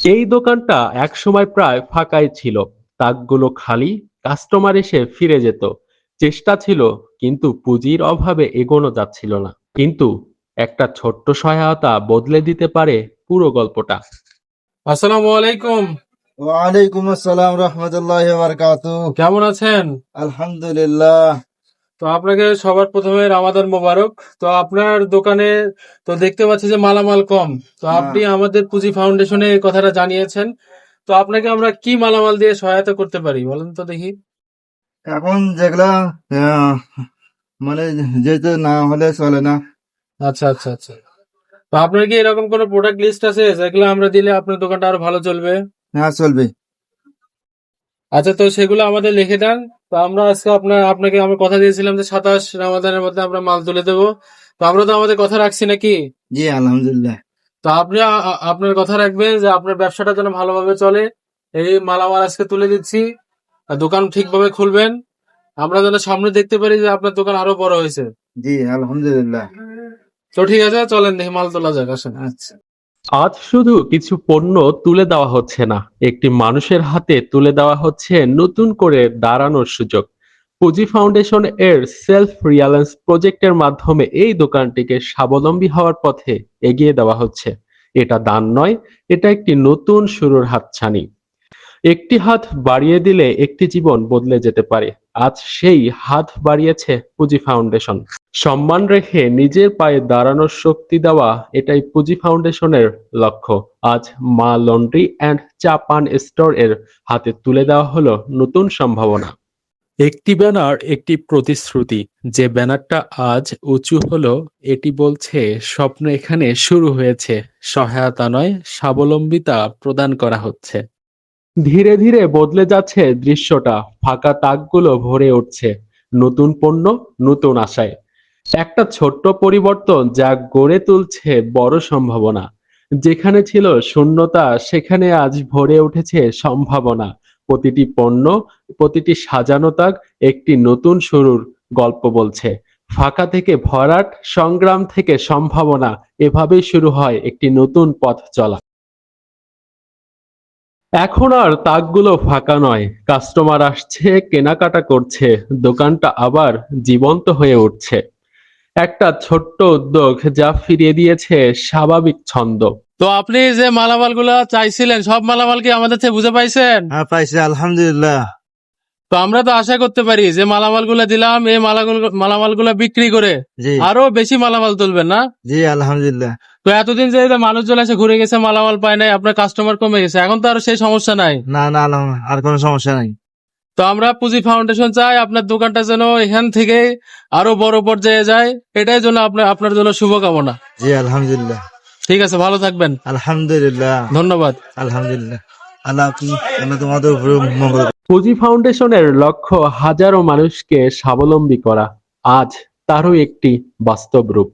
এই দোকানটা একসময় প্রায় ফাঁকাই ছিল। তাকগুলো খালি, কাস্টমার এসে ফিরে যেত। চেষ্টা ছিল, কিন্তু পুঁজির অভাবে এগোনো যাচ্ছিল না। কিন্তু একটা ছোট্ট সহায়তা বদলে দিতে পারে পুরো গল্পটা। আসসালামু আলাইকুম। ওয়ালাইকুম আসসালাম রহমতুল্লাহি ওয়া বারাকাতুহু। কেমন আছেন? আলহামদুলিল্লাহ। তো আপনাকে সবার প্রথমে রামাদান মোবারক। তো আপনার দোকানে তো দেখতে পাচ্ছি যে মালামাল কম। তো আপনি আমাদের পুঁজি ফাউন্ডেশনে এই কথাটা জানিয়েছেন। তো আপনাকে আমরা কি মালামাল দিয়ে সহায়তা করতে পারি বলেন তো দেখি। এখন যেগুলা আহ, মানে যেতে না হলে চলে না। আচ্ছা আচ্ছা আচ্ছা। তো আপনার কি এরকম কোনো প্রোডাক্ট লিস্ট আছে যেগুলো আমরা দিলে আপনার দোকানটা আরো ভালো চলবে? হ্যাঁ, চলবে। আচ্ছা, তো সেগুলো আমাদের লিখে দেন। তো আমরা আজকে আপনাকে আমরা কথা দিয়েছিলাম যে 27 রামাদানের মধ্যে আমরা মাল তুলে দেবো। তো আমরা তো আমাদের কথা রাখছি নাকি? জি আলহামদুলিল্লাহ। তো আপনি আপনার কথা রাখবেন যে আপনার ব্যবসাটা যেন ভালোভাবে চলে। এই মালামাল আজকে তুলে দিচ্ছি। আর দোকান ঠিকভাবে খুলবেন। আমরা যেন সামনে দেখতে পারি যে আপনার দোকান আরো বড় হয়েছে। জি আলহামদুলিল্লাহ। তো ঠিক আছে, চলেন দেখি মাল তোলা যাক, আসেন। আচ্ছা। আজ শুধু কিছু পণ্য তুলে দেওয়া হচ্ছে না, একটি মানুষের হাতে তুলে দেওয়া হচ্ছে নতুন করে দাঁড়ানোর সুযোগ। পুঁজি ফাউন্ডেশন এর সেলফ রিলায়েন্স প্রজেক্টের মাধ্যমে এই দোকানটিকে স্বাবলম্বী হওয়ার পথে এগিয়ে দেওয়া হচ্ছে। এটা দান নয়, এটা একটি নতুন শুরুর হাতছানি। একটি হাত বাড়িয়ে দিলে একটি জীবন বদলে যেতে পারে। আজ সেই হাত বাড়িয়েছে পুঁজি ফাউন্ডেশন। সম্মান রেখে নিজের পায়ে দাঁড়ানোর শক্তি দেওয়া, এটাই পুঁজি ফাউন্ডেশনের লক্ষ্য। আজ মা লন্ড্রি অ্যান্ড চা পান স্টোর এর হাতে তুলে দেওয়া হলো নতুন সম্ভাবনা। একটি ব্যানার, একটি প্রতিশ্রুতি। যে ব্যানারটা আজ উঁচু হলো, এটি বলছে স্বপ্ন এখানে শুরু হয়েছে। সহায়তা নয়, স্বাবলম্বিতা প্রদান করা হচ্ছে। ধীরে ধীরে বদলে যাচ্ছে দৃশ্যটা। ফাঁকা তাকগুলো ভরে উঠছে নতুন পণ্য, নতুন আশায়। একটা ছোট্ট পরিবর্তন যা গড়ে তুলছে বড় সম্ভাবনা। যেখানে ছিল শূন্যতা, সেখানে আজ ভরে উঠেছে সম্ভাবনা। প্রতিটি পণ্য, প্রতিটি সাজানো তাক একটি নতুন শুরুর গল্প বলছে। ফাঁকা থেকে ভরাট, সংগ্রাম থেকে সম্ভাবনা, এভাবেই শুরু হয় একটি নতুন পথ চলা। এখন আর তাকগুলো ফাঁকা নয়, কাস্টমার আসছে, কেনাকাটা করছে, দোকানটা আবার জীবন্ত হয়ে উঠছে। একটা ছোট্ট উদ্যোগ যা ফিরিয়ে দিয়েছে স্বাভাবিক ছন্দ। তো আপনি যে মালামাল গুলা চাইছিলেন, সব মালামাল কি আমাদের থেকে বুঝে পাইছেন? হ্যাঁ, পাইছি আলহামদুলিল্লাহ। তো আমরা তো আশা করতে পারি যে মালামাল গুলা দিলাম, এই মালামাল গুলা বিক্রি করে জি আরো বেশি মালামাল তুলবেন না? জি আলহামদুলিল্লাহ। তো এতদিন যে এই যে মানুষজন এসে ঘুরে গেছে, মালামাল পায় নাই, আপনার কাস্টমার কমে গেছে, এখন তো আর সেই সমস্যা নাই। না না আর কোনো সমস্যা নাই। তো আমরা পুঁজি ফাউন্ডেশন চাই আপনার দোকানটা যেন এখান থেকে আরো বড় পর্যায়ে যায়। এটাই জন্য আপনার জন্য শুভকামনা। জি আলহামদুলিল্লাহ। ঠিক আছে, ভালো থাকবেন। আলহামদুলিল্লাহ। ধন্যবাদ। আলহামদুলিল্লাহ। আল্লাহ তোমাদের উপরে মঙ্গল। পুঁজি ফাউন্ডেশনের লক্ষ্য হাজারো মানুষকে স্বাবলম্বী করা। আজ তারও একটি বাস্তব রূপ।